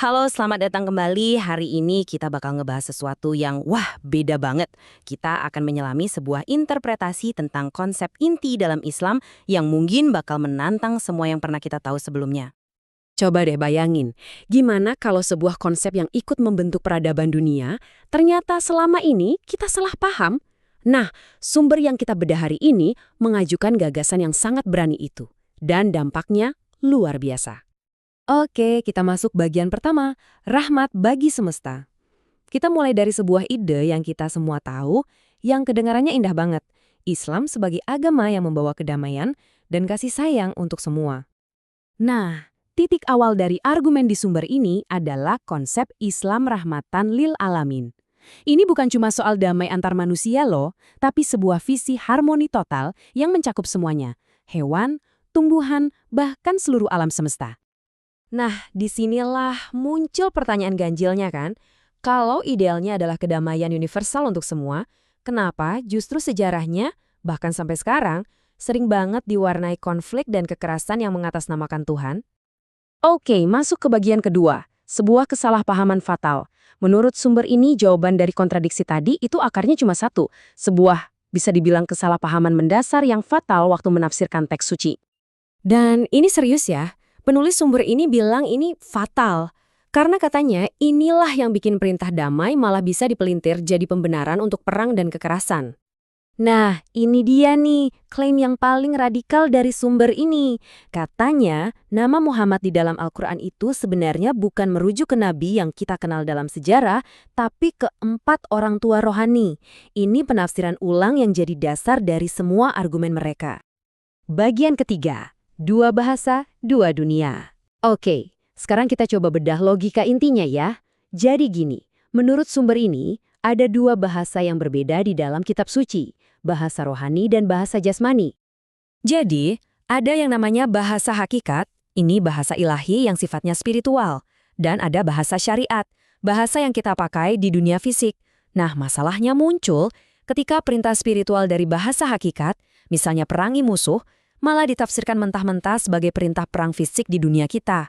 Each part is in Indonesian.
Halo, selamat datang kembali. Hari ini kita bakal ngebahas sesuatu yang beda banget. Kita akan menyelami sebuah interpretasi tentang konsep inti dalam Islam yang mungkin bakal menantang semua yang pernah kita tahu sebelumnya. Coba deh bayangin, gimana kalau sebuah konsep yang ikut membentuk peradaban dunia, ternyata selama ini kita salah paham? Nah, sumber yang kita bedah hari ini mengajukan gagasan yang sangat berani itu. Dan dampaknya luar biasa. Oke, kita masuk bagian pertama, rahmat bagi semesta. Kita mulai dari sebuah ide yang kita semua tahu, yang kedengarannya indah banget. Islam sebagai agama yang membawa kedamaian dan kasih sayang untuk semua. Nah, titik awal dari argumen di sumber ini adalah konsep Islam rahmatan lil alamin. Ini bukan cuma soal damai antar manusia loh, tapi sebuah visi harmoni total yang mencakup semuanya. Hewan, tumbuhan, bahkan seluruh alam semesta. Nah, disinilah muncul pertanyaan ganjilnya kan? Kalau idealnya adalah kedamaian universal untuk semua, kenapa justru sejarahnya, bahkan sampai sekarang, sering banget diwarnai konflik dan kekerasan yang mengatasnamakan Tuhan? Oke, masuk ke bagian kedua, sebuah kesalahpahaman fatal. Menurut sumber ini, jawaban dari kontradiksi tadi itu akarnya cuma satu, sebuah bisa dibilang kesalahpahaman mendasar yang fatal waktu menafsirkan teks suci. Dan ini serius ya, penulis sumber ini bilang ini fatal. Karena katanya inilah yang bikin perintah damai malah bisa dipelintir jadi pembenaran untuk perang dan kekerasan. Nah, ini dia nih, klaim yang paling radikal dari sumber ini. Katanya, nama Muhammad di dalam Al-Quran itu sebenarnya bukan merujuk ke nabi yang kita kenal dalam sejarah, tapi ke 4 orang tua rohani. Ini penafsiran ulang yang jadi dasar dari semua argumen mereka. Bagian ketiga, 2 bahasa, 2 dunia. Oke, sekarang kita coba bedah logika intinya ya. Jadi gini, menurut sumber ini, ada 2 bahasa yang berbeda di dalam kitab suci, bahasa rohani dan bahasa jasmani. Jadi, ada yang namanya bahasa hakikat, ini bahasa ilahi yang sifatnya spiritual, dan ada bahasa syariat, bahasa yang kita pakai di dunia fisik. Nah, masalahnya muncul ketika perintah spiritual dari bahasa hakikat, misalnya perangi musuh, malah ditafsirkan mentah-mentah sebagai perintah perang fisik di dunia kita.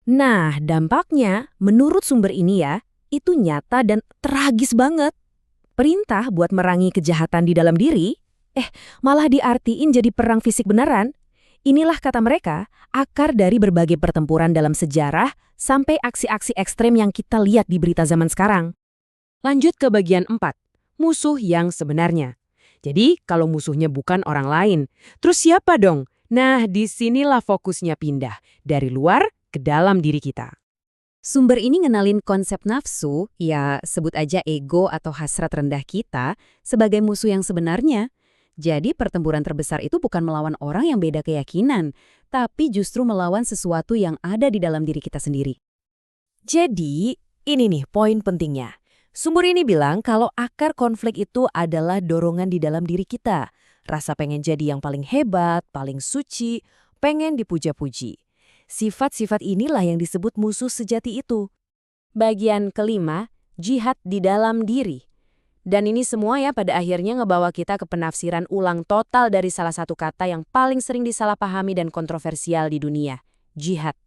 Nah, dampaknya, menurut sumber ini ya, itu nyata dan tragis banget. Perintah buat merangi kejahatan di dalam diri, malah diartiin jadi perang fisik beneran. Inilah kata mereka, akar dari berbagai pertempuran dalam sejarah sampai aksi-aksi ekstrem yang kita lihat di berita zaman sekarang. Lanjut ke bagian 4, musuh yang sebenarnya. Jadi, kalau musuhnya bukan orang lain, terus siapa dong? Nah, disinilah fokusnya pindah, dari luar ke dalam diri kita. Sumber ini ngenalin konsep nafsu, ya sebut aja ego atau hasrat rendah kita, sebagai musuh yang sebenarnya. Jadi pertempuran terbesar itu bukan melawan orang yang beda keyakinan, tapi justru melawan sesuatu yang ada di dalam diri kita sendiri. Jadi, ini nih poin pentingnya. Sumber ini bilang kalau akar konflik itu adalah dorongan di dalam diri kita. Rasa pengen jadi yang paling hebat, paling suci, pengen dipuja-puji. Sifat-sifat inilah yang disebut musuh sejati itu. Bagian kelima, jihad di dalam diri. Dan ini semua ya pada akhirnya ngebawa kita ke penafsiran ulang total dari salah satu kata yang paling sering disalahpahami dan kontroversial di dunia, jihad.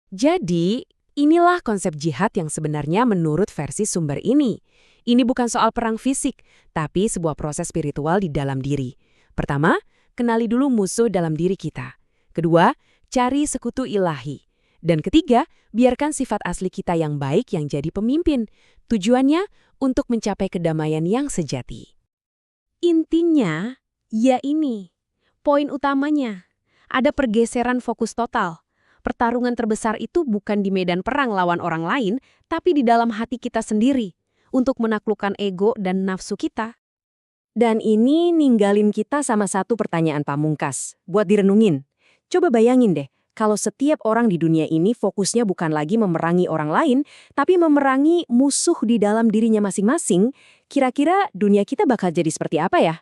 Jadi, inilah konsep jihad yang sebenarnya menurut versi sumber ini. Ini bukan soal perang fisik, tapi sebuah proses spiritual di dalam diri. Pertama, kenali dulu musuh dalam diri kita. Kedua, cari sekutu ilahi. Dan ketiga, biarkan sifat asli kita yang baik yang jadi pemimpin. Tujuannya untuk mencapai kedamaian yang sejati. Intinya, ya ini. Poin utamanya, ada pergeseran fokus total. Pertarungan terbesar itu bukan di medan perang lawan orang lain, tapi di dalam hati kita sendiri, untuk menaklukkan ego dan nafsu kita. Dan ini ninggalin kita sama satu pertanyaan pamungkas, buat direnungin. Coba bayangin deh, kalau setiap orang di dunia ini fokusnya bukan lagi memerangi orang lain, tapi memerangi musuh di dalam dirinya masing-masing, kira-kira dunia kita bakal jadi seperti apa ya?